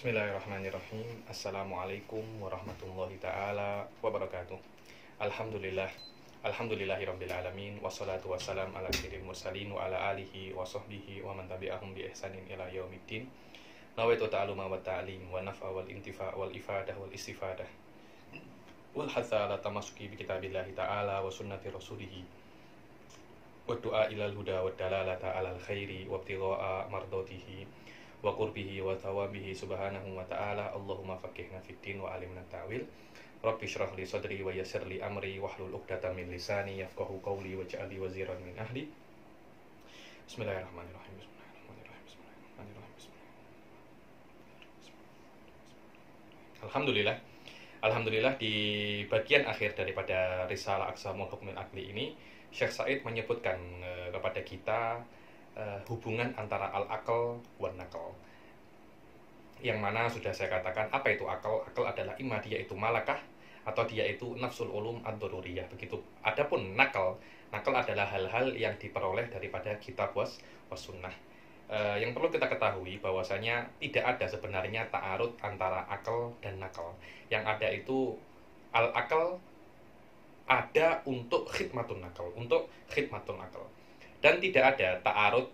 Bismillahirrahmanirrahim. Assalamualaikum warahmatullahi ta'ala wabarakatuh. Alhamdulillah. Alhamdulillahirabbil alamin. Wassalatu wassalam ala sayyidil mursalin wa ala alihi wa sahbihi wa man tabi'ahum bi ihsanin ila yaumiddin. Nawaitu ta'aluma wa ta'lim wa naf'a wal intifa' wal ifadah wal istifadah wal hatha ala tamasuki bi kitabillahi ta'ala wa sunnati rasulihi wa du'a ilal huda wa dalalata alal khairi wa ibtigha'a mardatihi wa qurbihi wa thawabihi subhanahu wa ta'ala. Allahumma faqihna fid din wa alimna ta'wil. Rabbi shrah li sadri wa yassir li amri wahlul 'uqdatam min lisani yafqahu qawli waj'al li waziran min ahli. Bismillahirrahmanirrahim. Alhamdulillah. Alhamdulillah, di bagian akhir daripada Risalah Aqsamul Hukmil Aqli ini, Syekh Said menyebutkan kepada kita hubungan antara al-aql wan naql. Yang mana sudah saya katakan, apa itu akal? Akal adalah imma dia itu malakah atau dia itu nafsul ulum ad-daruriyah. Begitu. Adapun nakal, nakal adalah hal-hal yang diperoleh daripada kitab was sunnah. Yang perlu kita ketahui bahwasanya tidak ada sebenarnya ta'arud antara akal dan nakal. Yang ada itu al-akal ada untuk khidmatun nakal, untuk khidmatun nakal. Dan tidak ada ta'arud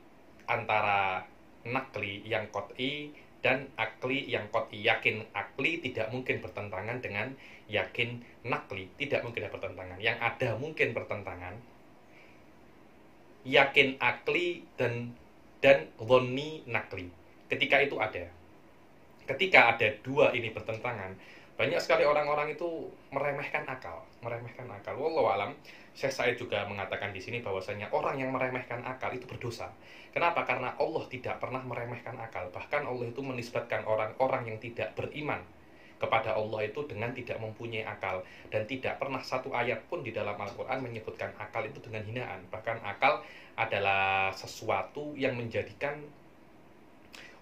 antara nakli yang qat'i dan akli yang qat'i. Yakin akli tidak mungkin bertentangan dengan yakin nakli, tidak mungkin ada bertentangan. Yang ada mungkin bertentangan yakin akli dan dhonni nakli. Ketika itu ada. Ketika ada dua ini bertentangan, banyak sekali orang-orang itu meremehkan akal. Wallahu alam. Syekh Said juga mengatakan di sini bahwasanya orang yang meremehkan akal itu berdosa. Kenapa? Karena Allah tidak pernah meremehkan akal. Bahkan Allah itu menisbatkan orang-orang yang tidak beriman kepada Allah itu dengan tidak mempunyai akal. Dan tidak pernah satu ayat pun di dalam Al-Quran menyebutkan akal itu dengan hinaan. Bahkan akal adalah sesuatu yang menjadikan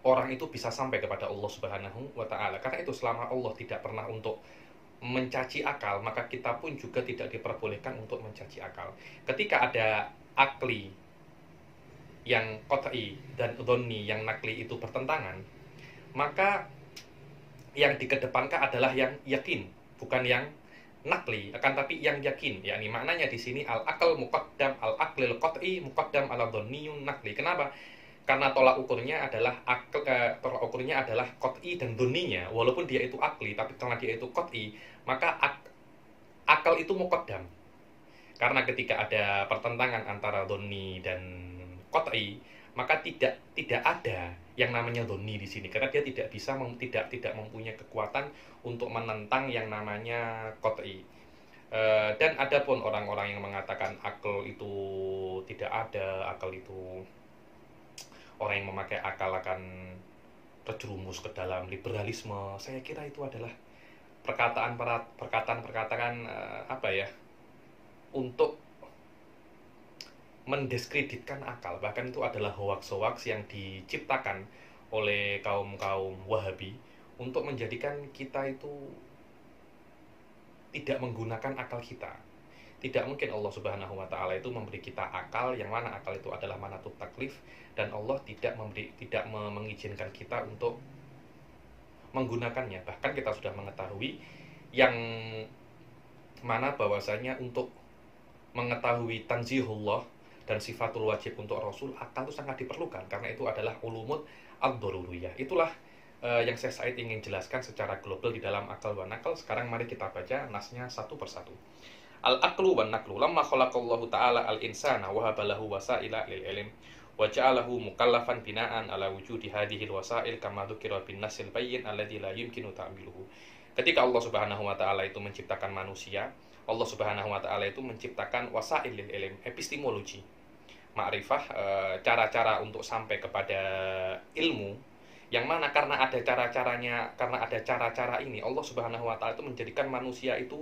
orang itu bisa sampai kepada Allah Subhanahu wa ta'ala. Karena itu selama Allah tidak pernah untuk mencaci akal, maka kita pun juga tidak diperbolehkan untuk mencaci akal. Ketika ada akli yang qat'i dan dhonni yang nakli itu bertentangan, maka yang dikedepankan adalah yang yakin, bukan yang nakli, akan tapi yang yakin. Yakni maknanya di sini al-aql muqaddam, al-aqlil qat'i muqaddam ala dhonniyun nakli. Kenapa? Karena tolak ukurnya adalah qat'i dan dhonninya. Walaupun dia itu akli, tapi karena dia itu qat'i, maka akal itu muqaddam. Karena ketika ada pertentangan antara dhonni dan qat'i, maka tidak ada yang namanya dhonni di sini, karena dia tidak bisa tidak mempunyai kekuatan untuk menentang yang namanya qat'i. Dan ada pun orang-orang yang mengatakan akal itu tidak ada, akal itu orang yang memakai akal akan terjerumus ke dalam liberalisme. Saya kira itu adalah perkataan untuk mendiskreditkan akal. Bahkan itu adalah hoax-hoax yang diciptakan oleh kaum-kaum Wahabi untuk menjadikan kita itu tidak menggunakan akal kita. Tidak mungkin Allah Subhanahu wa ta'ala itu memberi kita akal, yang mana akal itu adalah manatut taklif, dan Allah tidak mengizinkan kita untuk menggunakannya. Bahkan kita sudah mengetahui yang mana bahwasanya untuk mengetahui tanzihullah dan sifatul wajib untuk Rasul, akal itu sangat diperlukan, karena itu adalah ulumut ad-daruriyah. Itulah yang saya Said ingin jelaskan secara global di dalam akal wa nakal. Sekarang mari kita baca nasnya satu persatu. Al-aqlu wan naqlu lamma khalaqallahu ta'ala al-insana wa habalahu wasaila lil ilm wa ja'alahu mukallafan bina'an ala wujudi hadhihi al-wasail kama dzukira bin nasil bayyin alladzi la yumkinu ta'wiluhu. Ketika Allah Subhanahu wa ta'ala itu menciptakan manusia, Allah Subhanahu wa ta'ala itu menciptakan wasail lil ilm, epistemologi, ma'rifah, cara-cara untuk sampai kepada ilmu, yang mana karena ada cara-cara ini Allah Subhanahu wa ta'ala itu menjadikan manusia itu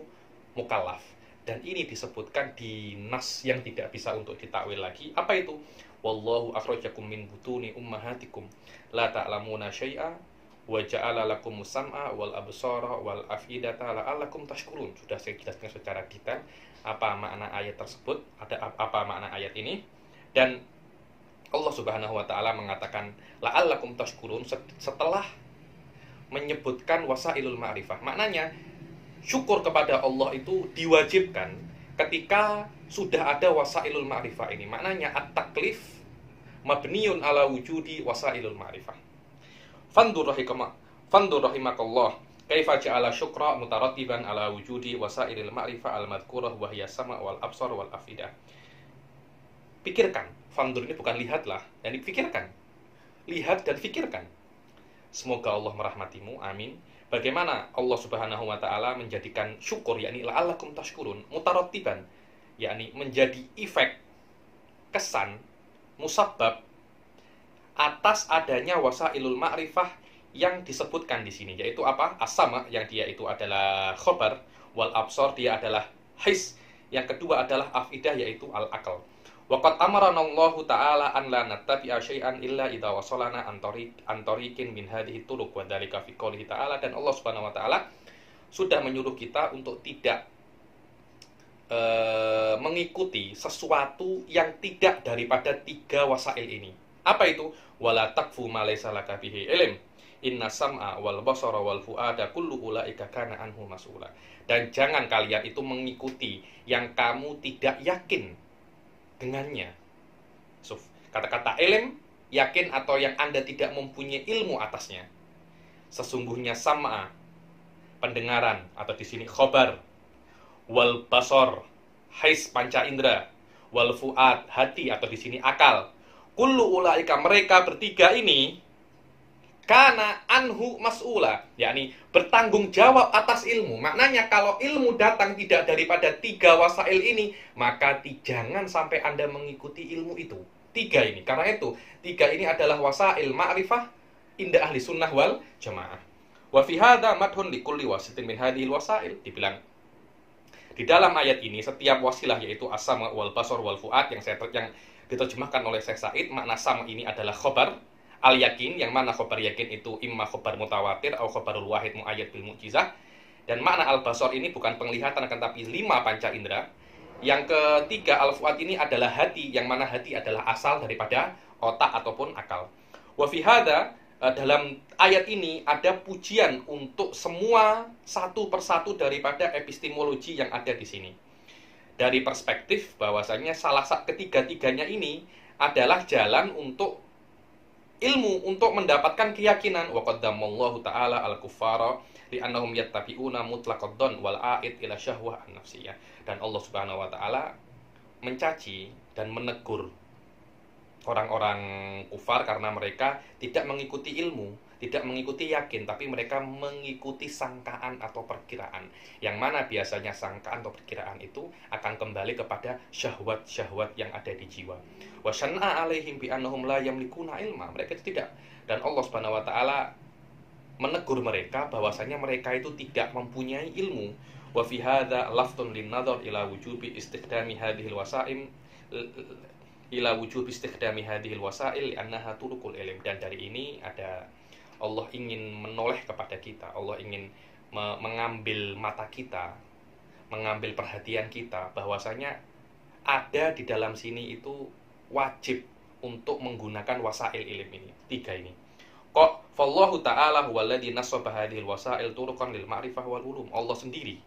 mukallaf. Dan ini disebutkan di nas yang tidak bisa untuk ditakwil lagi. Apa itu? Wallahu akhrajakum min butuni ummahatikum la ta'lamuna syai'a wa ja'ala lakumus sam'a wal absara wal af'idata la'allakum tashkurun. Sudah saya jelaskan secara detail apa makna ayat tersebut, apa makna ayat ini. Dan Allah Subhanahu wa ta'ala mengatakan la'allakum tashkurun setelah menyebutkan wasailul ma'rifah. Maknanya syukur kepada Allah itu diwajibkan ketika sudah ada wasailul ma'rifah ini. Maknanya at-taklif mabniun ala wujudi wasailul ma'rifah. Fandur rahimakallah kaifa ja'ala syukra mutarattiban ala wujudi wasailil ma'rifah al-madhkurah wa hiya sama' wal absar wal afidah. Pikirkan, fandur ini bukan lihatlah, yani pikirkan. Lihat dan pikirkan. Semoga Allah merahmatimu, amin. Bagaimana Allah Subhanahu wa taala menjadikan syukur, yakni la'allakum tashkurun, mutarattiban, yakni menjadi efek, kesan, musabbab atas adanya wasailul ma'rifah yang disebutkan di sini, yaitu apa? As-sama, yang dia itu adalah khobar, wal absar, dia adalah his, yang kedua adalah afidah, yaitu al-aql. Waqad amarana Allah ta'ala an la nattabi'a syai'an illa idza wasalana an tariqin min hadhihi turuq wa dzalika fi qoulih ta'ala, dan Allah Subhanahu wa taala sudah menyuruh kita untuk tidak mengikuti sesuatu yang tidak daripada 3 wasail ini. Apa itu? Wala taqfu ma laysa laka bihi ilm. Inna sam'a wal basara wal fu'ada kullu ulaika kana anhu mas'ula. Dan jangan kalian itu mengikuti yang kamu tidak yakin dengannya. So, kata-kata ilm, yakin, atau yang Anda tidak mempunyai ilmu atasnya. Sesungguhnya sama pendengaran, atau di sini khobar, wal basar, hais panca indera, wal fuad, hati, atau di sini akal. Kullu ulaika, mereka bertiga ini kana anhu mas'ula, yakni bertanggung jawab atas ilmu. Maknanya kalau ilmu datang tidak daripada 3 wasail ini, maka jangan sampai Anda mengikuti ilmu itu. 3 ini. Karena itu 3 ini adalah wasail ma'rifah inda ahli sunnah wal jamaah. Wa fi hadza madhun li kulli wasitin min hadhil wasail. Dibilang di dalam ayat ini setiap wasilah, yaitu as-sama wal basar wal fuad, yang diterjemahkan oleh Syekh Said, makna sama ini adalah khobar al-yakin, yang mana khobar yakin itu imma khobar mutawatir atau khobarul wahid mu'ayyad bil mu'jizah. Dan makna al-basar ini bukan penglihatan, akan tapi 5 panca indera. Yang ketiga al-fuad ini adalah hati, yang mana hati adalah asal daripada otak ataupun akal. Wa fi hadza, dalam ayat ini ada pujian untuk semua satu persatu daripada epistemologi yang ada di sini. Dari perspektif bahwasanya salah satu ketiga-tiganya ini adalah jalan untuk ilmu, untuk mendapatkan keyakinan. Wa qaddamallahu ta'ala al-kuffara li'annahum yattabi'una mutlaqad dhann wal a'id ila syahwah an-nafsiyah. Dan Allah Subhanahu wa taala mencaci dan menegur orang-orang kufar karena mereka tidak mengikuti ilmu, tidak mengikuti yakin, tapi mereka mengikuti sangkaan atau perkiraan. Yang mana biasanya sangkaan atau perkiraan itu akan kembali kepada syahwat-syahwat yang ada di jiwa. Wa syan'a 'alaihim bi annahum la yamlikuna ilma. Mereka itu tidak. Dan Allah Subhanahu wa taala menegur mereka bahwasanya mereka itu tidak mempunyai ilmu. Wa fi hadza laftun lin-nadhar ila wujubi istikhdami hadhil wasaim ila wujub istikhdami hadhil wasail li'annaha turuqul ilm. Dan dari ini ada Allah ingin menoleh kepada kita, Allah ingin mengambil mata kita, mengambil perhatian kita, bahwasanya ada di dalam sini itu wajib untuk menggunakan wasail ilm ini, 3 ini. Kok fallahu ta'ala huwallazi nasaba hadhil wasail turuqan lil ma'rifah wal ulum. Allah sendiri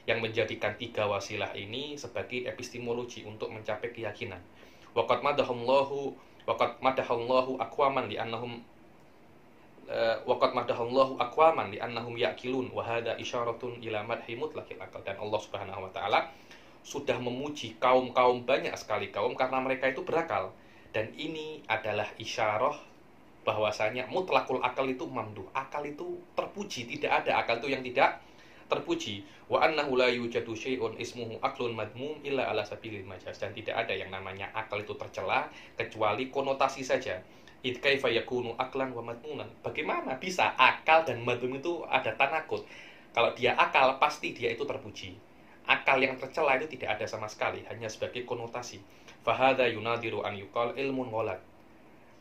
yang menjadikan 3 wasilah ini sebagai epistemologi untuk mencapai keyakinan. Waqad madahallahu aqwaman li'annahum waqad madahallahu aqwaman li'annahum ya'qilun wa hadza isyaratun ila madhi mutlaqil aql. Dan Allah Subhanahu wa taala sudah memuji kaum-kaum, banyak sekali kaum, karena mereka itu berakal. Dan ini adalah isyarah bahwasanya mutlaqul akal itu mamduh. Akal itu terpuji, tidak ada akal itu yang tidak terpuji. Wa annahu la yujadu syai'un ismuhu aqlun madmum illa ala sabilil majaz. Dan tidak ada yang namanya akal itu tercela kecuali konotasi saja. Id kaifa yakunu aqlan wa madmunan. Bagaimana bisa akal dan madmum itu ada tanakut? Kalau dia akal pasti dia itu terpuji. Akal yang tercela itu tidak ada sama sekali, hanya sebagai konotasi. Fa hadza yunadiru an yuqal ilmun ghalat.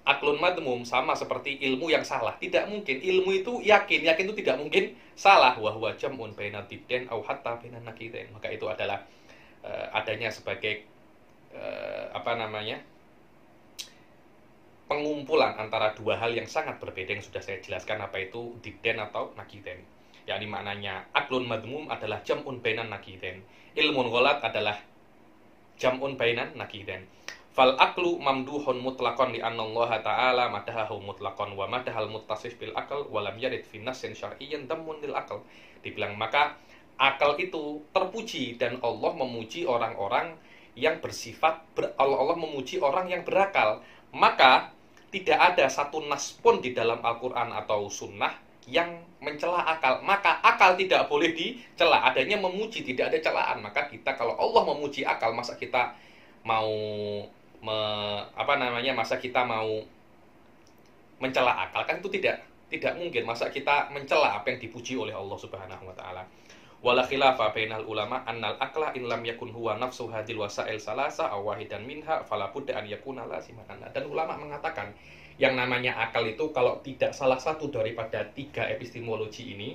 Aklun madmum sama seperti ilmu yang salah. Tidak mungkin ilmu itu yakin itu tidak mungkin salah. Wa huwa jam'un baina diddain aw hatta baina naqidain. Maka itu adalah adanya sebagai pengumpulan antara dua hal yang sangat berbeda yang sudah saya jelaskan apa itu didden atau nakiden. Yakni maknanya aklun madmum adalah jam'un bainan nakiden. Ilmun ghalat adalah jam'un bainan nakiden. Fal aklu mamduhun mutlaqan li anna Allah ta'ala madahahu mutlaqan wa madahal muttasif bil akal wa lam yarid fi nassin syar'iyyan dammun lil akal. Dibilang maka akal itu terpuji dan Allah memuji orang-orang yang bersifat Allah memuji orang yang berakal. Maka tidak ada satu nas pun di dalam Al-Quran atau Sunnah yang mencela akal. Maka akal tidak boleh dicela. Adanya memuji, tidak ada celaan. Maka kita kalau Allah memuji akal, masa kita mau masa kita mau mencela akal? Kan itu tidak mungkin. Masa kita mencela apa yang dipuji oleh Allah Subhanahu wa taala. Wala khilafa bainal ulama annal aqla in lam yakun huwa nafsu hadil wasail salasa aw wahidan minha fala budda an yakuna laziman. Dan ulama mengatakan yang namanya akal itu kalau tidak salah satu daripada tiga epistemologi ini,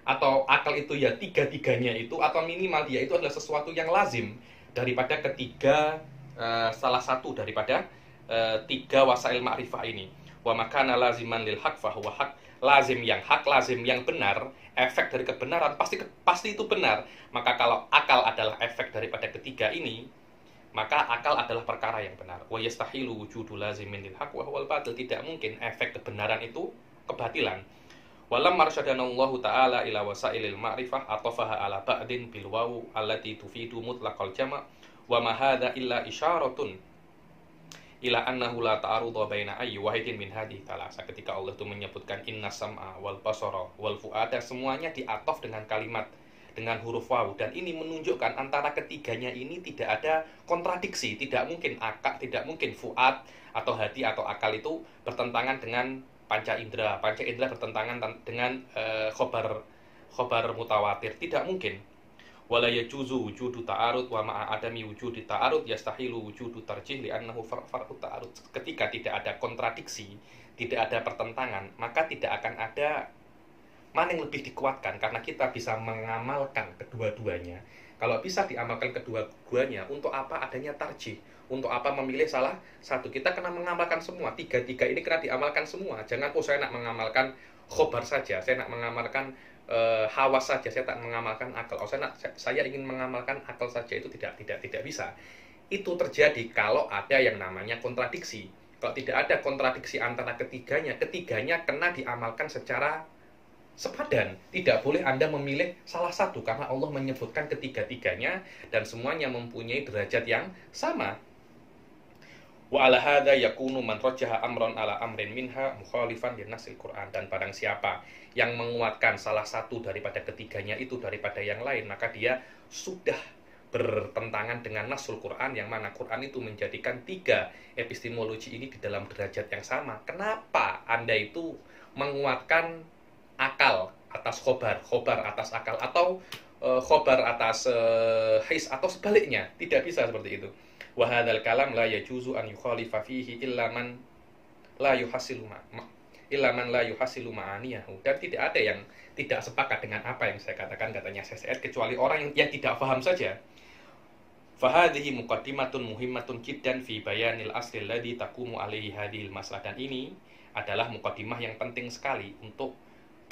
atau akal itu ya tiga-tiganya itu, atau minimal dia itu adalah sesuatu yang lazim daripada ketiga salah satu daripada tiga wasail ma'rifah ini. Wa makana laziman lil haq fa huwa haq. Lazim yang hak, lazim yang benar, efek dari kebenaran pasti itu benar. Maka kalau akal adalah efek daripada ketiga ini, maka akal adalah perkara yang benar. Wa yastahilu wujudu lazimin lil haq wa huwal batil. Tidak mungkin efek kebenaran itu kebatilan. Walam marsyadanallahu ta'ala ila wasailil ma'rifah atafaha ala ba'din bil waw allati tufidu mutlaqal jama' wa ma hadza illa isyaratun ila annahu la ta'arudha baina ayyi wahidin min hadhihi thalasa. Ketika Allah itu menyebutkan inna sam'a wal basara wal fu'ada, semuanya diatof dengan kalimat dengan huruf waw, dan ini menunjukkan antara ketiganya ini tidak ada kontradiksi. Tidak mungkin akal, tidak mungkin fu'ad atau hati atau akal itu bertentangan dengan panca indera. Panca indera bertentangan dengan khobar mutawatir. Tidak mungkin. Wala yajuzu wujudu ta'arud wa ma'a adami wujudi ta'arud yastahilu wujudu tarjih li'annahu far'u ta'arud. Ketika tidak ada kontradiksi, tidak ada pertentangan, maka tidak akan ada mana yang lebih dikuatkan, karena kita bisa mengamalkan kedua-duanya. Kalau bisa diamalkan kedua-duanya, untuk apa adanya tarjih? Untuk apa memilih salah satu? Kita kena mengamalkan semua. Tiga-tiga ini kena diamalkan semua. Jangan, saya nak mengamalkan khobar saja, saya nak mengamalkan hawas saja, saya tak mengamalkan akal. Saya ingin mengamalkan akal saja, itu tidak bisa. Itu terjadi kalau ada yang namanya kontradiksi. Kalau tidak ada kontradiksi antara ketiganya kena diamalkan secara sepadan. Tidak boleh Anda memilih salah satu, karena Allah menyebutkan ketiga-tiganya dan semuanya mempunyai derajat yang sama. Wa ala hadza yakunu man rajjaha amran ala amrin minha mukhalifan li nasil Quran. Dan barang siapa yang menguatkan salah satu daripada ketiganya itu daripada yang lain, maka dia sudah bertentangan dengan nasul Quran, yang mana Quran itu menjadikan tiga epistemologi ini di dalam derajat yang sama. Kenapa Anda itu menguatkan akal atas khobar atas akal, atau khobar atas his, atau sebaliknya? Tidak bisa seperti itu. Wa hadzal kalam la yajuzu an yukhalifa fihi illa man la yuhasilu ma'aniyahu. Dan tidak ada yang tidak sepakat dengan apa yang saya katakan, katanya Syekh, kecuali orang yang tidak paham saja. Fahadhihi muqaddimatun muhimmatun jiddan fi bayanil asli alladhi taqumu alaihi hadhil masalah. Dan ini adalah muqaddimah yang penting sekali untuk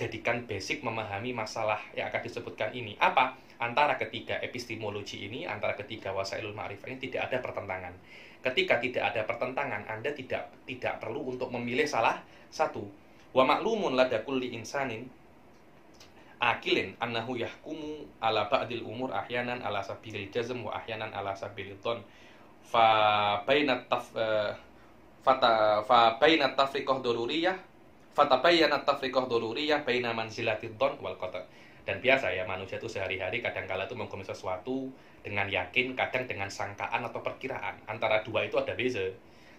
jadikan basic memahami masalah yang akan disebutkan ini. Apa? Antara ketiga epistemologi ini, antara ketiga wasailul ma'rifah ini tidak ada pertentangan. Ketika tidak ada pertentangan, Anda tidak perlu untuk memilih salah satu. Wa ma'lumun lada kulli insanin akilin annahu yahkumu ala ba'dil umur ahyanan ala sabilil jazm wa ahyanan ala sabilid dhon. Fa bainat tafriqah daruriyah fatabayyana tafriqah daruriyah baina manzilatid dhon wal qata'. Dan biasa ya, manusia itu sehari-hari kadang-kala itu menghukum sesuatu dengan yakin, kadang dengan sangkaan atau perkiraan. Antara dua itu ada beza.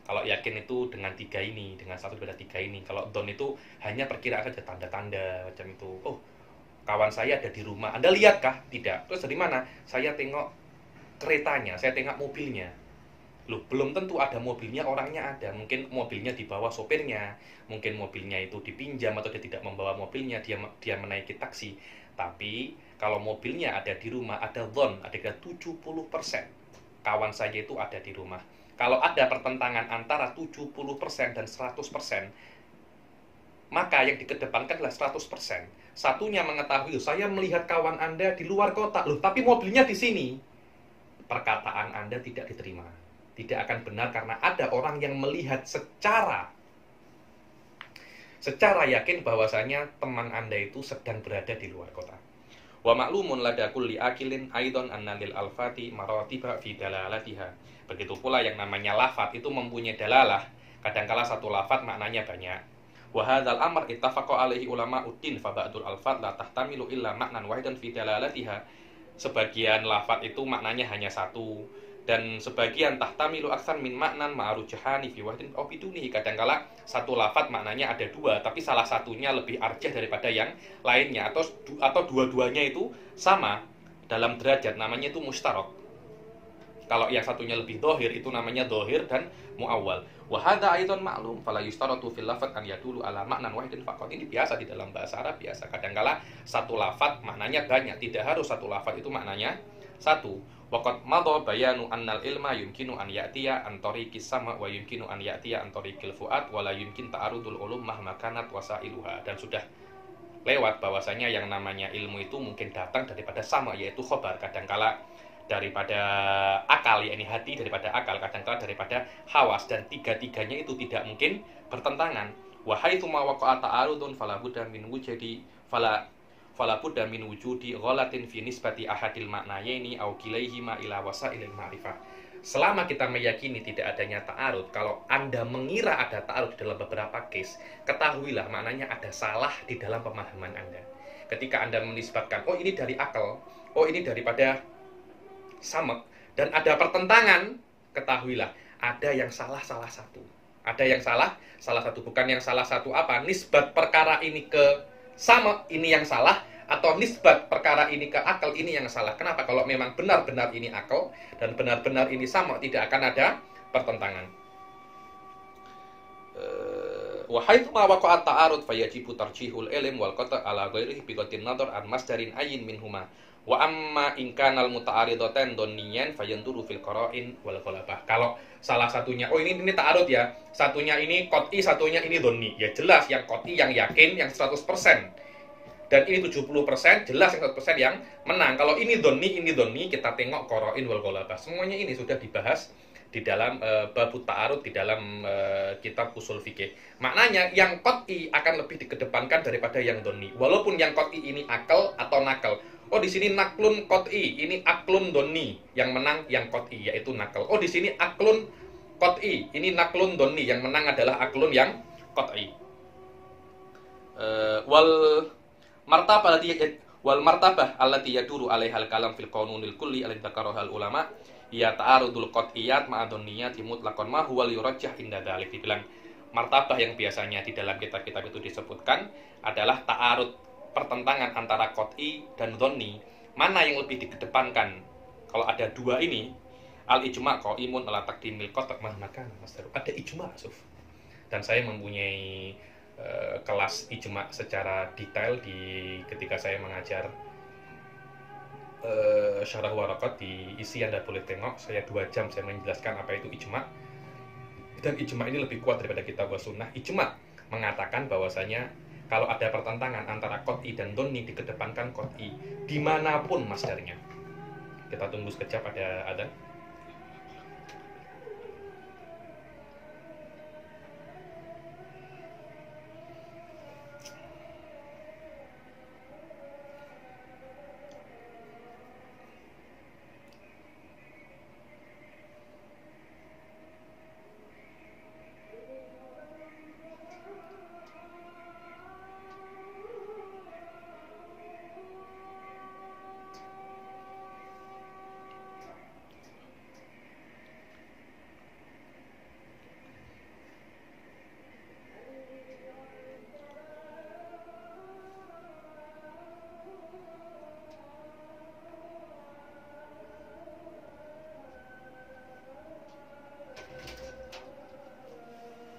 Kalau yakin itu dengan tiga ini, dengan satu beda tiga ini. Kalau don itu hanya perkiraan saja, tanda-tanda macam itu. Oh, kawan saya ada di rumah. Anda lihat kah? Tidak. Terus dari mana? Saya tengok keretanya, saya tengok mobilnya. Loh, belum tentu ada mobilnya, orangnya ada. Mungkin mobilnya dibawa sopirnya, mungkin mobilnya itu dipinjam atau dia tidak membawa mobilnya, dia menaiki taksi. Tapi kalau mobilnya ada di rumah, ada dhon, ada 70% kawan saya itu ada di rumah. Kalau ada pertentangan antara 70% dan 100%, maka yang dikedepankan adalah 100%. Satunya mengetahui, saya melihat kawan Anda di luar kota, loh, tapi mobilnya di sini. Perkataan Anda tidak diterima. Tidak akan benar karena ada orang yang melihat secara yakin bahwasanya teman Anda itu sedang berada di luar kota. Wa ma'lumun lada kulli akilin aidon anna lil alfati maratiba fi dalalatiha. Begitu pula yang namanya lafaz itu mempunyai dalalah. Kadangkala satu lafaz maknanya banyak. Wa hadzal amr ittafaqa alaihi ulama uddin fa ba'dul alfat la tahtamilu illa ma'nan wahidan fi dalalatiha. Sebagian lafaz itu maknanya hanya satu, dan sebagian tahtamilu aksan min maknan ma'arujahani fi wahdin aw bidunihi. Kadangkala satu lafaz maknanya ada dua, tapi salah satunya lebih arjah daripada yang lainnya, atau dua-duanya itu sama dalam derajat, namanya itu mustarok. Kalau yang satunya lebih dohir itu namanya dohir dan muawwal. Wa hadza aidan ma'lum fala yustaratu fil lafaz an yadulu ala ma'nan wahidin faqat. Ini biasa di dalam bahasa Arab, biasa. Kadangkala satu lafaz maknanya banyak, tidak harus satu lafaz itu maknanya satu. Waqad madha bayanu annal ilma yumkinu an ya'tiya an tariqis sama wa yumkinu an ya'tiya an tariqil fuad wa la yumkin ta'arudul ulum mahma kanat wasailuha. Dan sudah lewat bahwasanya yang namanya ilmu itu mungkin datang daripada sama, yaitu khobar. Kadangkala daripada akal, yakni hati, daripada akal, kadangkala daripada hawas, dan tiga-tiganya itu tidak mungkin bertentangan. Wa haitsu ma waqa'a ta'arudun fala budda min wujudi ghalatin fi nisbati ahadil maknayaini aw kilaihima ila wasailil ma'rifah. Selama kita meyakini tidak adanya ta'arud, kalau Anda mengira ada ta'arud di dalam beberapa case, ketahuilah maknanya ada salah di dalam pemahaman Anda. Ketika Anda menisbatkan, oh ini dari akal, oh ini daripada samak, dan ada pertentangan, ketahuilah ada yang salah satu. Ada yang salah satu, bukan yang salah satu apa? Nisbat perkara ini ke samak, ini yang salah, atau nisbat perkara ini ke akal, ini yang salah. Kenapa? Kalau memang benar-benar ini akal dan benar-benar ini samak, tidak akan ada pertentangan. Wa haitsu ma waqa'a ta'arud fayajibu tarjihul ilm wal qata' ala ghairihi bi ghaddin nadhar an masdarin ayyin minhuma. Wa amma in kanal muta'aridatan donniyan fayanduru fil qara'in wal ghalabah. Kalau salah satunya, oh ini ta'arud ya, satunya ini qat'i, satunya ini donni, ya jelas yang qat'i yang yakin yang 100%, dan ini 70%, jelas yang 100% yang menang. Kalau ini donni, kita tengok qara'in wal ghalabah. Semuanya ini sudah dibahas di dalam babut ta'arud di dalam kitab usul fikih. Maknanya yang qat'i akan lebih dikedepankan daripada yang donni, walaupun yang qat'i ini akal atau nakal. Oh di sini naklun qat'i, ini aklun donni, yang menang yang qat'i yaitu nakal. Oh di sini aklun qat'i, ini naklun donni, yang menang adalah aklun yang qat'i. Wal martabah allati yaduru 'alaihal kalam fil qanunil kulli allati dzakaraha ulama ya ta'arudul qat'iyat ma'a dhanniyati mutlaqan ma huwa yurajjah inda dzalik. Dibilang martabah yang biasanya di dalam kitab-kitab itu disebutkan adalah ta'arud, pertentangan antara qat'i dan dhanni, mana yang lebih dikedepankan. Kalau ada dua ini, al ijma' qaimun ala taqdimil qat' mahmakan masdar. Ada ijma', Suf. Dan saya mempunyai kelas ijma' secara detail ketika saya mengajar syarah warakat di isi. Anda boleh tengok, saya 2 jam saya menjelaskan apa itu ijma'. Dan ijma' ini lebih kuat daripada kitab wa sunnah. Ijma' mengatakan bahwasanya kalau ada pertentangan antara qat'i dan dhanni, dikedepankan qat'i dimanapun masdarnya. Kita tunggu sekejap, ada adzan.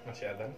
Masih adzan.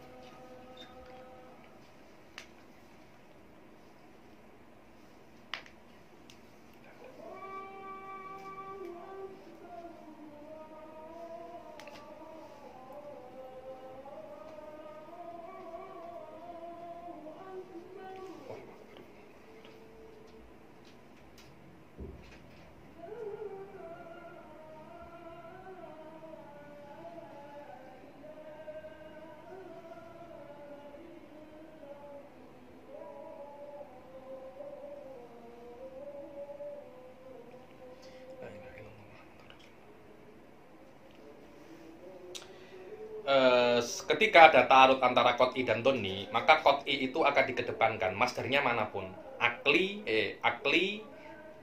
ketika ada ta'arud antara qat'i dan dhanni, maka qat'i itu akan dikedepankan masdarnya manapun, akli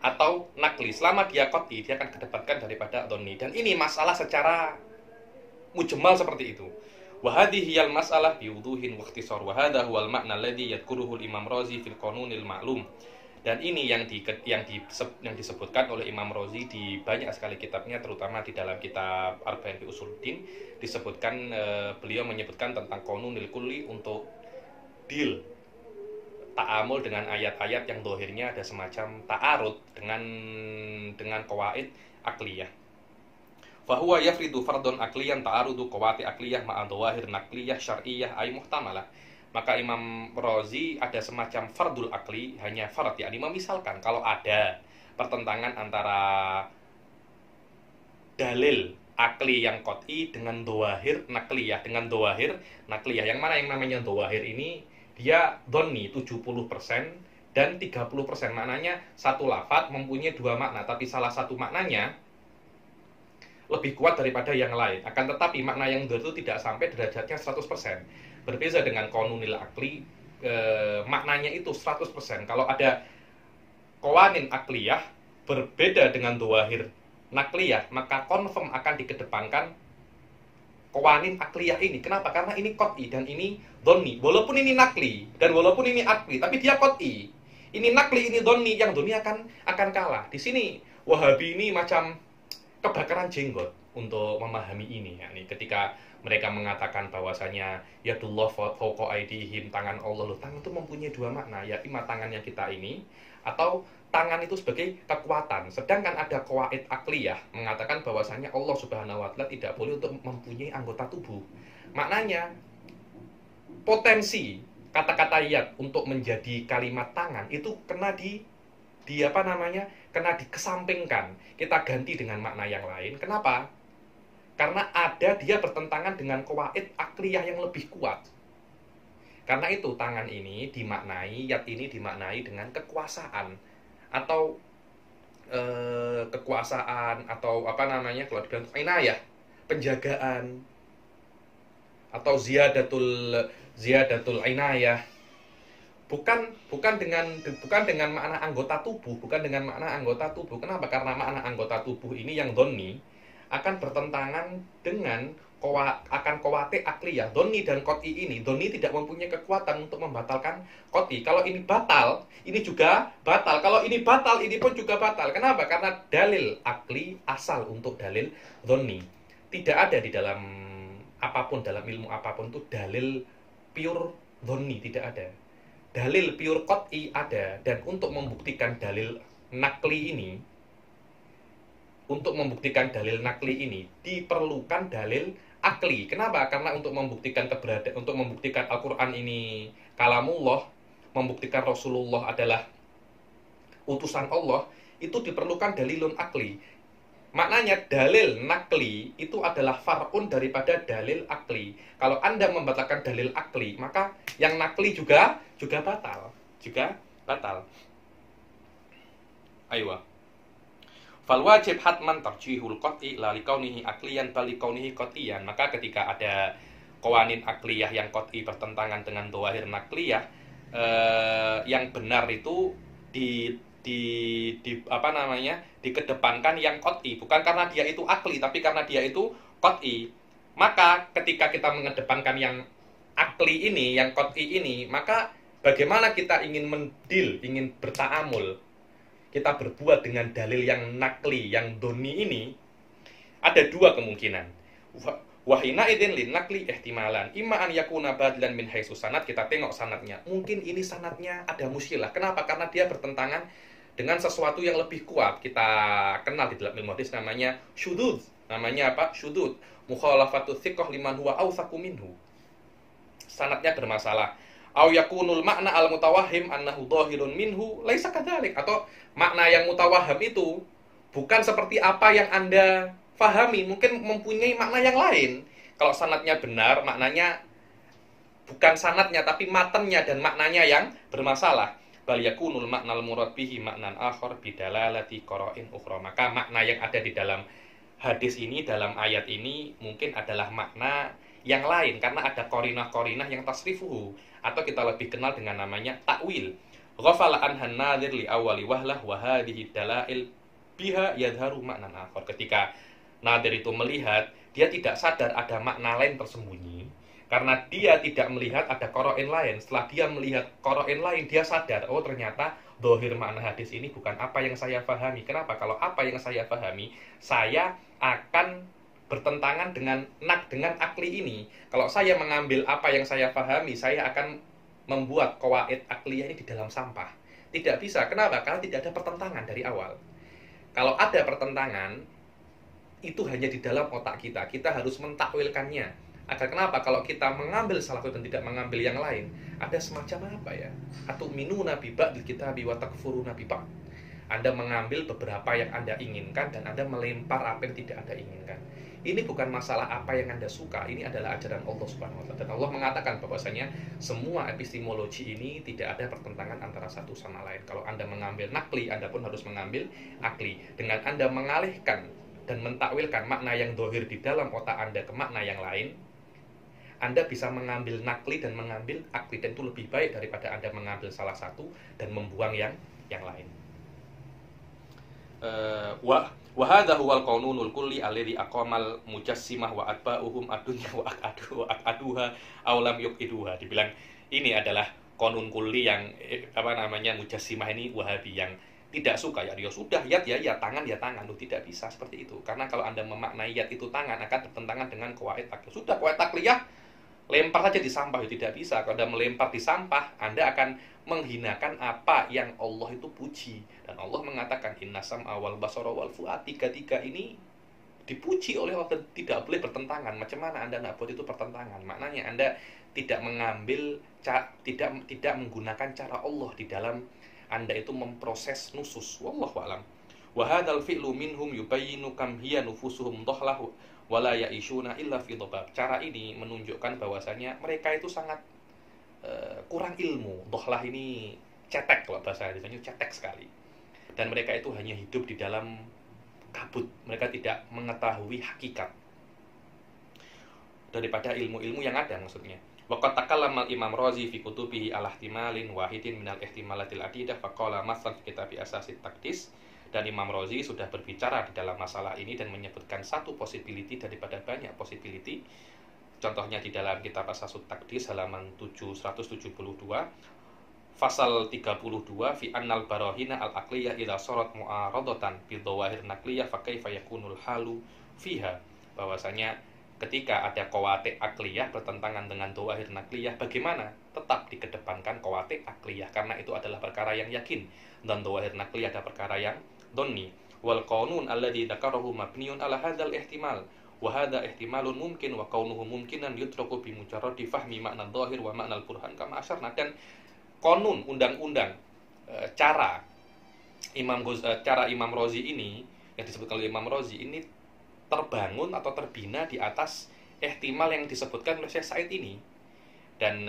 atau nakli. Selama dia qat'i, dia akan kedepankan daripada dhanni. Dan ini masalah secara mujmal seperti itu. Wa hadhihi al mas'alah bi wuduhin wa ikhtisar wa hadha huwa al ma'na alladhi yadhkuruhu al Imam Razi fil Qanunil Ma'lum. Dan ini yang disebutkan oleh Imam Razi di banyak sekali kitabnya, terutama di dalam kitab Arba'in fi Usuluddin, disebutkan beliau menyebutkan tentang Qanunil Kulli untuk deal ta'amul dengan ayat-ayat yang dohirnya ada semacam ta'arud dengan qawaid akliyah. Fahuwa yafridu fardun akliyan ta'arudu qawaid akliyah ma'a dhawahir nakliyah syar'iyyah ay muhtamalah. Maka Imam Razi ada semacam fardul akli, hanya fard, yakni memisalkan kalau ada pertentangan antara dalil akli yang qat'i dengan dhawahir nakliyah, yang mana yang namanya dhawahir ini dia dhanni 70% dan 30%. Maknanya satu lafadz mempunyai dua makna, tapi salah satu maknanya lebih kuat daripada yang lain. Akan tetapi makna yang itu tidak sampai derajatnya 100%. Berbeda dengan qanunil akli, maknanya itu 100%. Kalau ada qawanin akliyah berbeda dengan dhawahir nakliyah, maka confirm akan dikedepankan qawanin akliyah ini. Kenapa? Karena ini qat'i dan ini dhanni. Walaupun ini nakli dan walaupun ini akli, tapi dia qat'i. Ini nakli, ini dhanni, yang dhanni akan kalah. Di sini Wahabi ini macam kebakaran jenggot untuk memahami ini. Yani ketika mereka mengatakan bahwasanya yadullah fawqa aydihim, tangan Allah. Loh, tangan itu mempunyai dua makna, ya ima tangannya kita ini atau tangan itu sebagai kekuatan. Sedangkan ada qawaid akliyah mengatakan bahwasanya Allah Subhanahu wa taala tidak boleh untuk mempunyai anggota tubuh. Maknanya potensi kata-kata yad untuk menjadi kalimat tangan itu kena kena dikesampingkan. Kita ganti dengan makna yang lain. Kenapa? Karena dia bertentangan dengan qawaid akliyah yang lebih kuat. Karena itu tangan ini dimaknai, yad ini dimaknai dengan kekuasaan atau kalau dibilang inayah, penjagaan atau ziyadatul inayah. Bukan dengan makna anggota tubuh, Kenapa? Karena makna anggota tubuh ini yang dhanni akan bertentangan dengan qawaid akliyah. Dhanni dan qat'i ini, dhanni tidak mempunyai kekuatan untuk membatalkan qat'i. Kalau ini batal, ini juga batal. Kalau ini batal, ini pun juga batal. Kenapa? Karena dalil akli asal untuk dalil dhanni. Tidak ada di dalam ilmu apapun itu dalil pure dhanni, tidak ada. Dalil pure qat'i ada, dan untuk membuktikan dalil nakli ini diperlukan dalil akli. Kenapa? Karena untuk membuktikan Al-Qur'an ini kalamullah, membuktikan Rasulullah adalah utusan Allah, itu diperlukan dalilun akli. Maknanya dalil nakli itu adalah far'un daripada dalil akli. Kalau Anda membatalkan dalil akli, maka yang nakli juga batal. Aywa. Fal wajib hatman tarjihul qat'i la likaunihi akliyan bal likaunihi qat'iyan. Maka ketika ada qawanin akliyah yang qat'i bertentangan dengan dhawahir nakliyah, yang benar itu dikedepankan yang qat'i, bukan karena dia itu akli, tapi karena dia itu qat'i. Maka ketika kita mengedepankan yang akli ini, yang qat'i ini, maka bagaimana kita ingin ingin berta'amul, kita berbuat dengan dalil yang nakli, yang doni ini, ada dua kemungkinan. Wahina idin lin nakli ihtimalan, imma an yakuna badlan min haitsu sanad. Kita tengok sanadnya. Mungkin ini sanadnya ada muskilah. Kenapa? Karena dia bertentangan dengan sesuatu yang lebih kuat. Kita kenal di dalam ilmu hadis namanya syudud. Namanya apa? Syudud. Mukhalafatu thiqah liman huwa awthaqu minhu. Sanadnya bermasalah. Au yakunul makna al-mutawahhim annahu dhahirun minhu laisa kadzalik. Atau makna yang mutawahham itu bukan seperti apa yang Anda fahami, mungkin mempunyai makna yang lain. Kalau sanadnya benar, maknanya bukan sanadnya tapi matannya dan maknanya yang bermasalah. Bal yakunul maknal murad bihi maknan akhar bidalalati qara'in ukhra. Maka makna yang ada di dalam hadis ini, dalam ayat ini mungkin adalah makna yang lain karena ada korinah-korinah yang tasrifuhu, atau kita lebih kenal dengan namanya takwil. Ghafala anhan nadhir li awali wahlah wa hadhihi dalail biha yadharu makna akhar. Ketika nadir itu melihat, dia tidak sadar ada makna lain tersembunyi karena dia tidak melihat ada qarain lain. Setelah dia melihat qarain lain, dia sadar, oh ternyata zahir makna hadis ini bukan apa yang saya pahami. Kenapa? Kalau apa yang saya pahami, saya akan bertentangan dengan akli ini. Kalau saya mengambil apa yang saya pahami, saya akan membuat qawaid akliyah ini di dalam sampah. Tidak bisa. Kenapa? Karena tidak ada pertentangan dari awal. Kalau ada pertentangan, itu hanya di dalam otak kita. Kita harus mentakwilkannya. Agar kenapa? Kalau kita mengambil salah satu dan tidak mengambil yang lain, ada semacam apa ya? Atau minuna bi ba'dil kitabi wa takfuruna bi ba'd. Anda mengambil beberapa yang Anda inginkan dan Anda melempar apa yang tidak Anda inginkan. Ini bukan masalah apa yang Anda suka, ini adalah ajaran Allah Subhanahu wa taala. Dan Allah mengatakan bahwasanya semua epistemologi ini tidak ada pertentangan antara satu sama lain. Kalau Anda mengambil nakli, Anda pun harus mengambil akli. Dengan Anda mengalihkan dan mentakwilkan makna yang dohir di dalam otak Anda ke makna yang lain, Anda bisa mengambil nakli dan mengambil akli, dan itu lebih baik daripada Anda mengambil salah satu dan membuang yang lain. Wa hadza huwal qanunul kulli alladhi aqamal mujassimah wa atba'uhum adunya wa aduha aw lam yuqiduha. Dibilang ini adalah qanun kulli yang mujassimah ini Wahabi yang tidak suka ya sudah yat ya tangan itu tidak bisa seperti itu. Karena kalau Anda memaknai yat itu tangan akan bertentangan dengan qawaid akliyah. Sudah qawaid akliyah lempar saja di sampah, itu tidak bisa. Kalau Anda melempar di sampah, Anda akan menghinakan apa yang Allah itu puji. Dan Allah mengatakan inna sam'a wal basara wal fu'ad, tiga ini dipuji oleh Allah dan tidak boleh bertentangan. Macam mana Anda nak buat itu pertentangan? Maknanya Anda tidak mengambil tidak menggunakan cara Allah di dalam Anda itu memproses nusus. Wallahu a'lam. Wa hadzal fi'lu minhum yubayyinu kam hiya nufusuhum dhahlahu wala ya'ishuna illa fi dhabab. Cara ini menunjukkan bahwasanya mereka itu sangat kurang ilmu. Dhahlah ini cetek, kalau bahasa Indonesia cetek sekali. Dan mereka itu hanya hidup di dalam kabut. Mereka tidak mengetahui hakikat daripada ilmu-ilmu yang ada maksudnya. Waqad takallama Imam Razi fi kutubihi ala ihtimalin wahidin minal ihtimalatil adidah faqala masal fi kitab asasit taqdis. Dan Imam Razi sudah berbicara di dalam masalah ini dan menyebutkan satu possibility daripada banyak possibility. Contohnya di dalam kitab Asasut Taqdis halaman 772, fasal 32, fi annal barahina al-aqliyah idza sarat mu'aradatan bi dhawahir naqliyah fa kaifa yakunul halu fiha. Bahwasanya ketika ada qawatik akliyah bertentangan dengan dhawahir naqliyah, bagaimana? Tetap dikedepankan qawatik akliyah karena itu adalah perkara yang yakin, dan dhawahir naqliyah adalah perkara yang dhanni. Wal qanun alladhi dzakarahu mabniun ala hadzal ihtimal. Wa hadza ihtimalun mungkin wa kaunuhu mungkinan yutraku bi mujarradi fahmi makna dhahir wa makna al-burhan kama asyarna. Dan konun, undang-undang, cara Imam Razi ini yang disebutkan oleh Imam Razi ini terbangun atau terbina di atas ihtimal yang disebutkan oleh Syekh Said ini. Dan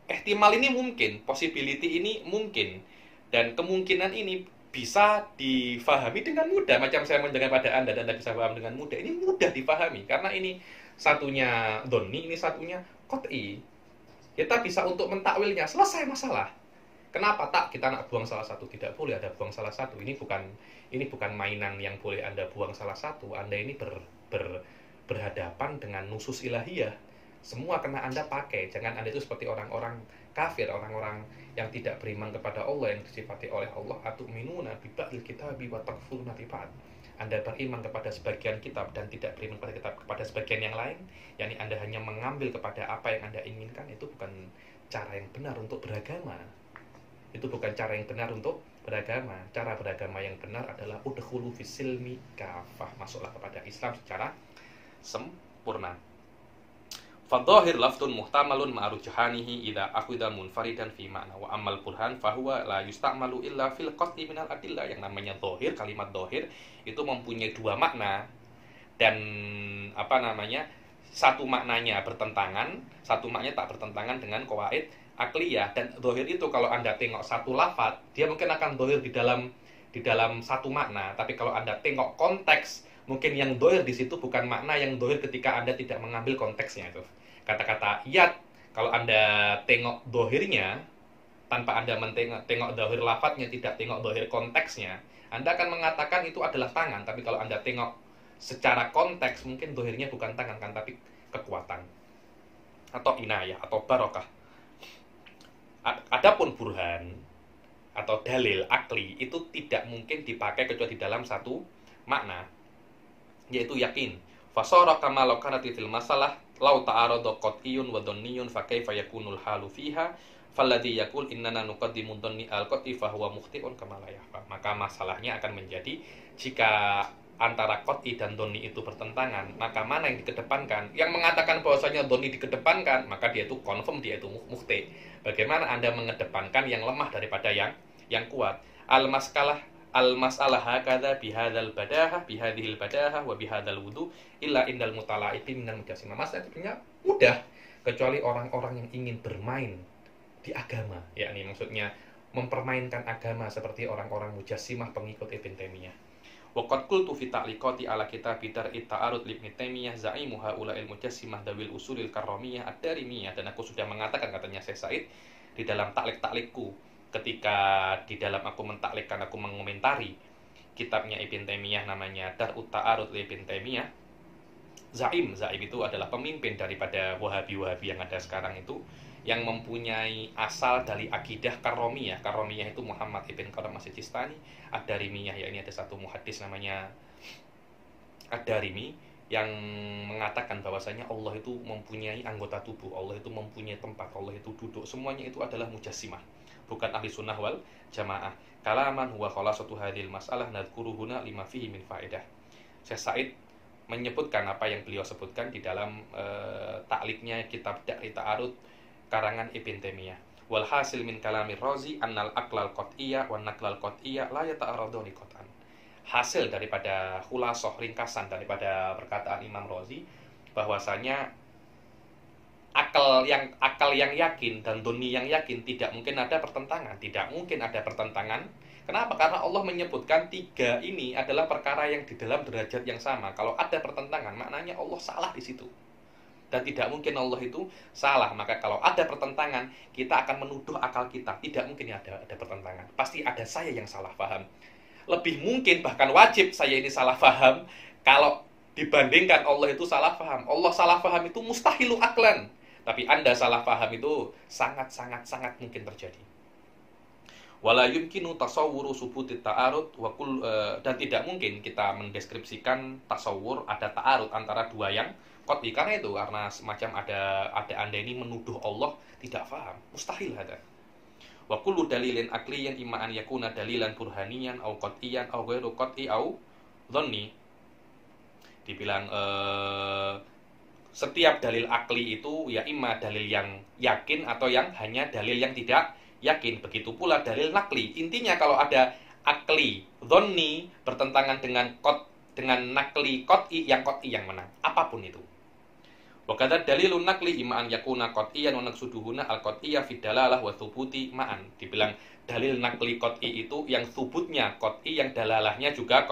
ihtimal ini mungkin, possibility ini mungkin, dan kemungkinan ini bisa difahami dengan mudah. Macam saya mendengar pada Anda dan Anda bisa paham dengan mudah. Ini mudah difahami karena ini satunya dhonni, ini satunya qat'i. Kita bisa untuk mentakwilnya, selesai masalah. Kenapa tak kita nak buang salah satu? Tidak boleh ada buang salah satu. Ini bukan mainan yang boleh Anda buang salah satu. Anda ini berhadapan dengan nusus ilahiyah. Semua kena Anda pakai. Jangan Anda itu seperti orang-orang kafir, orang-orang yang tidak beriman kepada Allah, yang disifati oleh Allah atu'minuna bi ba'dil kitabi wa takfuruna bi ba'd. Anda beriman kepada sebagian kitab dan tidak beriman kepada sebagian yang lain, yakni Anda hanya mengambil kepada apa yang Anda inginkan. Itu bukan cara yang benar untuk beragama. Itu bukan cara yang benar untuk beragama. Cara beragama yang benar adalah udkhulu fis-silmi kafah, masuklah kepada Islam secara sempurna. Fadhahir laftun muhtamalun ma'rujhanihi idza akhudha munfaridan fi ma'na wa amal burhan fahuwa la yusta'malu illa fil qat'i minal adillah. Yang namanya dhahir, kalimat dhahir itu mempunyai dua makna, dan satu maknanya bertentangan, satu maknanya tak bertentangan dengan qawaid akliyah. Dan dhahir itu kalau Anda tengok satu lafaz, dia mungkin akan dhahir di dalam satu makna, tapi kalau Anda tengok konteks Mungkin yang dohir di situ bukan makna yang dohir ketika Anda tidak mengambil konteksnya itu. Kata-kata yad, kalau Anda tengok dohirnya, tanpa Anda tengok dohir lafadznya, tidak tengok dohir konteksnya, Anda akan mengatakan itu adalah tangan. Tapi kalau Anda tengok secara konteks, mungkin dohirnya bukan tangan kan, tapi kekuatan atau inayah atau barokah. Adapun burhan atau dalil akli itu tidak mungkin dipakai kecuali dalam satu makna, yaitu yakin. Fasara kama law kanat fil masalah law ta'arada qat'iyun wa dhanniyun fa kaifa yakunul halu fiha falladhi yaqul innana nuqaddimu dhanni al-qat'i fa huwa mukhti'un kama la yahfa. Maka masalahnya akan menjadi jika antara qat'i dan dhonni itu bertentangan, maka mana yang dikedepankan? Yang mengatakan bahwasanya dhonni dikedepankan, maka dia itu confirm, dia itu mukhti'. Bagaimana Anda mengedepankan yang lemah daripada yang kuat? Al-mas'alah hakadha bihadzal badahah bihadhil badahah wa bihadzal wudu illa indal mutala'iti minal mujassimah. Maksudnya sebenarnya mudah kecuali orang-orang yang ingin bermain di agama, yakni maksudnya mempermainkan agama seperti orang-orang mujassimah pengikut Ibn Taimiyah. Wa qad qultu fi ta'liqati ala kitab Dar'it Ta'arud li Ibn Taimiyah za'imu haula'il mujassimah dawil usulil karramiyah ad-darimiyah, dan aku sudah mengatakan, katanya Syekh Said di dalam taklik-taklikku, ketika di dalam aku mentaklikkan, aku mengomentari kitabnya Ibn Taimiyah namanya Dar'ut Ta'arud li Ibn Taimiyah, Zaim itu adalah pemimpin daripada Wahabi yang ada sekarang itu, yang mempunyai asal dari akidah karomiyah. Karomiyah itu Muhammad ibn Qaram As-Sijistani. Ad-Darimiyah, ya ini ada satu muhaddis namanya Ad-Darimi yang mengatakan bahwasanya Allah itu mempunyai anggota tubuh, Allah itu mempunyai tempat, Allah itu duduk. Semuanya itu adalah mujassimah, bukan ahli sunnah wal jamaah. Kalaman huwa khalasatu hadhil mas'alah nadhkuruhuna lima fihi min faedah. Syekh Said menyebutkan apa yang beliau sebutkan di dalam takliknya kitab Dar'it Ta'arud karangan Ibn Taimiyah. Wal hasil min kalamir Razi annal aqlal qat'iyyah wan naqlal qat'iyyah la yata'araduni qat'an. Hasil daripada khulasah, ringkasan daripada perkataan Imam Razi, bahwasanya akal yang yakin dan doni yang yakin tidak mungkin ada pertentangan, tidak mungkin ada pertentangan. Kenapa? Karena Allah menyebutkan tiga ini adalah perkara yang di dalam derajat yang sama. Kalau ada pertentangan, maknanya Allah salah di situ. Dan tidak mungkin Allah itu salah. Maka kalau ada pertentangan, kita akan menuduh akal kita. Tidak mungkin ada pertentangan. Pasti ada saya yang salah paham. Lebih mungkin, bahkan wajib saya ini salah paham, kalau dibandingkan Allah itu salah paham. Allah salah paham itu mustahilu aklan. Tapi Anda salah paham itu sangat mungkin terjadi. Wala yumkinu tasawwuru subutit ta'arud dan tidak mungkin kita mendeskripsikan tasawwur ada ta'arud antara dua yang qat'i, karena semacam ada Anda ini menuduh Allah tidak paham, mustahil ada. Wa kullu dalilin aqliyan imma an yakuna dalilan burhaniyan au qat'iyan au ghairu qat'i au dhanni. Dibilang setiap dalil akli itu ya imma dalil yang yakin atau yang hanya dalil yang tidak yakin. Begitu pula dalil nakli. Intinya kalau ada akli, dhanni bertentangan dengan nakli, qat'i yang menang. Apapun itu. Wa kadza dalilun nakli imma an yakuna qat'iyan wa naqsuduhuna al-qat'iyya fi dalalah wa thubuti ma'an. Dibilang dalil nakli qat'i itu yang thubutnya qat'i, yang dalalahnya juga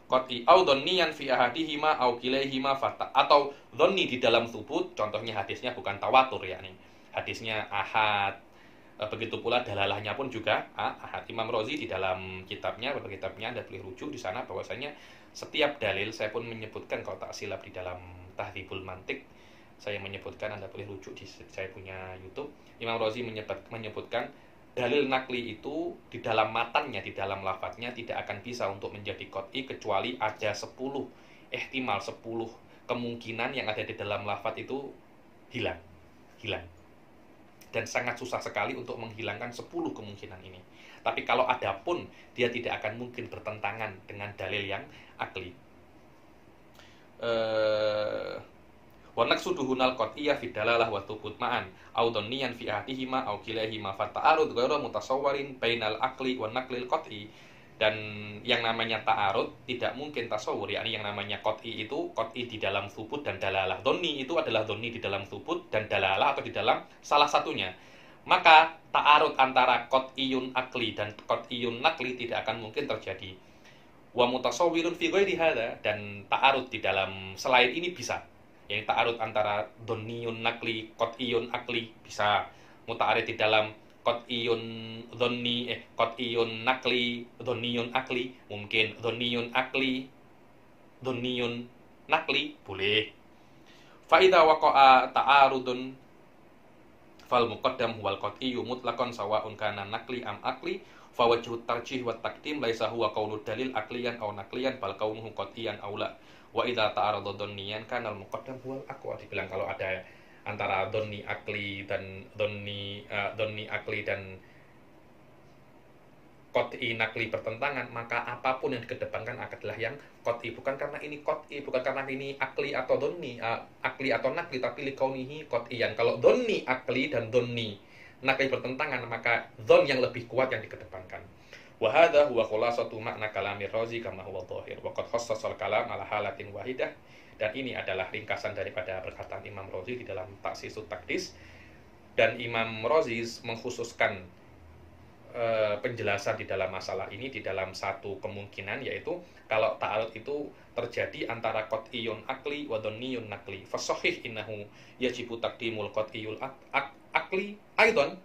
qat'i. Au dhanniyan fi ahadihima au kilaihima fata. Atau dhanni di dalam thubut, contohnya hadisnya bukan tawatur yakni. Hadisnya ahad. Begitu pula dalalahnya pun juga ahad. Imam Razi di dalam kitabnya, beberapa kitabnya Anda boleh rujuk di sana bahwasanya setiap dalil, saya pun menyebutkan kalau tak silap di dalam Tahdhibul Mantiq, saya menyebutkan, Anda boleh rujuk di saya punya YouTube. Imam Razi menyebutkan dalil nakli itu di dalam matanya, di dalam lafadznya tidak akan bisa untuk menjadi qat'i kecuali ada 10 ihtimal, 10 kemungkinan yang ada di dalam lafadz itu hilang. Dan sangat susah sekali untuk menghilangkan 10 kemungkinan ini. Tapi kalau ada pun, dia tidak akan mungkin bertentangan dengan dalil yang akli. Wa naqsuduhunal qat'iyyah fi dalalah wa thubut ma'an au dhanniyan fi ahdihima au kilaihima fa ta'arud ghairu mutasawwarin bainal aqli wa naqlil qat'i. Dan yang namanya ta'arud tidak mungkin tasawur, yakni yang namanya qat'i itu qat'i di dalam thubut dan dalalah. Dhanni itu adalah dhanni di dalam thubut dan dalalah atau di dalam salah satunya. Maka ta'arud antara qat'iyun akli dan qat'iyun naqli tidak akan mungkin terjadi. Wa mutasawwirun fi ghairi hadza, dan ta'arud di dalam selain ini bisa. Yani ta'arud antara dhonniyun nakli, qat'iyun akli bisa. Muta'arid di dalam qat'iyun dhonni qat'iyun nakli, dhonniyun akli, mungkin dhonniyun akli, dhonniyun nakli boleh. Fa idza waqa'a ta'arudun fal muqaddam wal qat'iyyu mutlaqan sawa'un kana nakli am akli fa wajhu tarjih wa taqdim laisa huwa qaulu dalil akliyan aw nakliyan bal kaunuhu qat'iyan aw la wa idza ta'arada dhanniyan kana al muqaddam huwal aqwa. Dibilang kalau ada antara dhanni akli dan dhanni akli dan qat'i nakli bertentangan, maka apapun yang dikedepankan adalah yang qat'i, bukan karena ini qat'i, bukan karena ini akli atau dhanni akli atau nakli, tapi likaunihi qat'iyan. Kalau dhanni akli dan dhanni nakli bertentangan, maka dhon yang lebih kuat yang dikedepankan. Wa hadza huwa khulasatu makna kalamir Razi kama huwa dhahir wa qad khassasal kalam ala halatin wahidah. Dan ini adalah ringkasan daripada perkataan Imam Razi di dalam Taksisut Taqdis. Dan Imam Razi mengkhususkan penjelasan di dalam masalah ini di dalam satu kemungkinan, yaitu kalau ta'arud itu terjadi antara qat'iyun akli wa dhanniyun nakli fa sahih innahu yajibu taqdimul qat'iyul akli aidan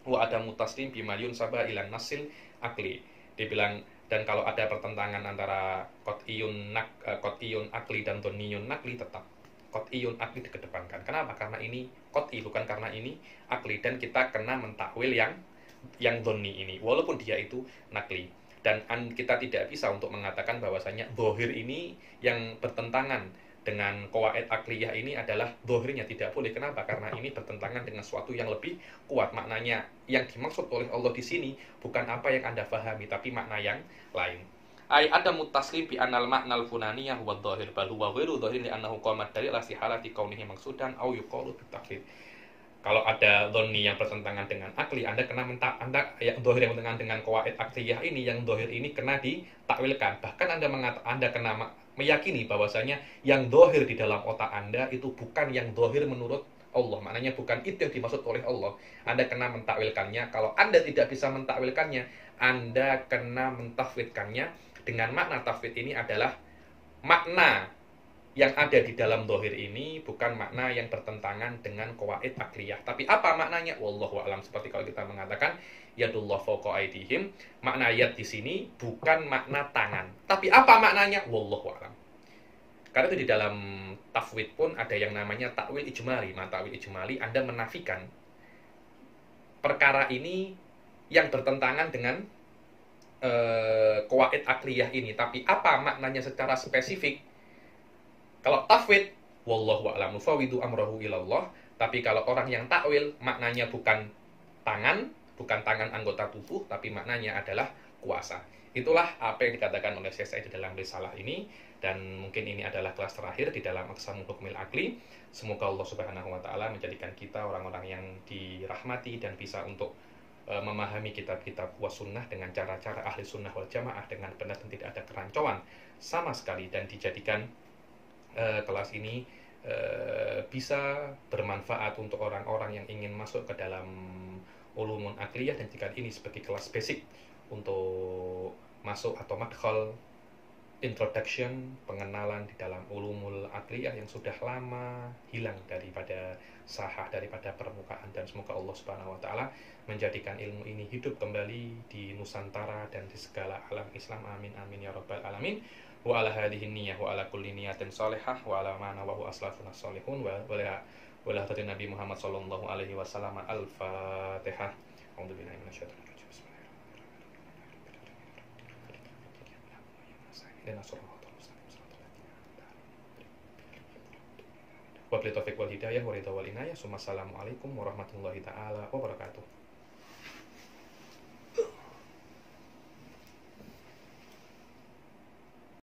wa adamu taslim bima yunsaba ila nasil akli. Dibilang, dan kalau ada pertentangan antara qat'iyun akli dan dhanniyun nakli, tetap qat'iyun akli dikedepankan. Kenapa? Karena ini qat'i, bukan karena ini akli, dan kita kena mentakwil yang dhonni ini walaupun dia itu nakli. Dan kita tidak bisa untuk mengatakan bahwasanya zahir ini yang bertentangan dengan qawaid akliyah ini adalah zahirnya, tidak boleh. Kenapa? Karena ini bertentangan dengan sesuatu yang lebih kuat. Maknanya yang dimaksud oleh Allah di sini bukan apa yang Anda pahami, tapi makna yang lain. Ai ada mutaslim bi anal maknal funaniyah wa dhahir bal huwa ghairu dhahir li annahu qamat dalil ala sihalati kaunihi maksudan au yuqalu bitaqlid. Kalau ada dhonni yang bertentangan dengan akli, Anda kena yang dhahir yang bertentangan dengan qawaid akliyah ini, yang dhahir ini kena ditakwilkan. Bahkan Anda kena meyakini bahwasanya yang dhahir di dalam otak Anda itu bukan yang dhahir menurut Allah. Maknanya bukan itu yang dimaksud oleh Allah. Anda kena mentakwilkannya. Kalau Anda tidak bisa mentakwilkannya, Anda kena mentafwidkannya dengan makna tafwid ini adalah makna yang ada di dalam dhahir ini bukan makna yang bertentangan dengan qawaid akliyah. Tapi apa maknanya? Wallahu a'lam. Seperti kalau kita mengatakan yadullah fawqa aydihim, makna yad di sini bukan makna tangan. Tapi apa maknanya? Wallahu a'lam. Karena itu di dalam tafwid pun ada yang namanya takwil ijmali. Nah, takwil ijmali Anda menafikan perkara ini yang bertentangan dengan qawaid akliyah ini. Tapi apa maknanya secara spesifik? Kalau tafwid, wallahu a'lam, nufawidu amrahu ilallah. Tapi kalau orang yang takwil, maknanya bukan tangan anggota tubuh, tapi maknanya adalah kuasa. Itulah apa yang dikatakan oleh Syekh Sa'id di dalam risalah ini. Dan mungkin ini adalah kelas terakhir di dalam Aqsamul Hukmil Aqli. Semoga Allah Subhanahu wa taala menjadikan kita orang-orang yang dirahmati dan bisa untuk memahami kitab-kitab was-sunnah dengan cara-cara ahli sunnah wal jamaah dengan benar dan tidak ada kerancuan sama sekali, dan dijadikan kelas ini bisa bermanfaat untuk orang-orang yang ingin masuk ke dalam ulumun akliyah, dan jika ini sebagai kelas basic untuk masuk atau madkhal introduction, pengenalan di dalam ulumul akliyah yang sudah lama hilang daripada sahah, daripada permukaan. Dan semoga Allah Subhanahu wa taala menjadikan ilmu ini hidup kembali di Nusantara dan di segala alam Islam. Amin amin ya rabbal alamin. Wa ala hadhihi niyyah wa ala kulli niyatin shalihah wa ala ma nawahu aslafuna shalihun wa ala hadhi Nabi Muhammad sallallahu alaihi wasallam. Al-Fatihah. A'udzubillahi minasyaitonir rajim. Bismillahirrahmanirrahim. Wabillahi taufiq wal hidayah wa ridha wal inayah. Assalamualaikum warahmatullahi taala wabarakatuh.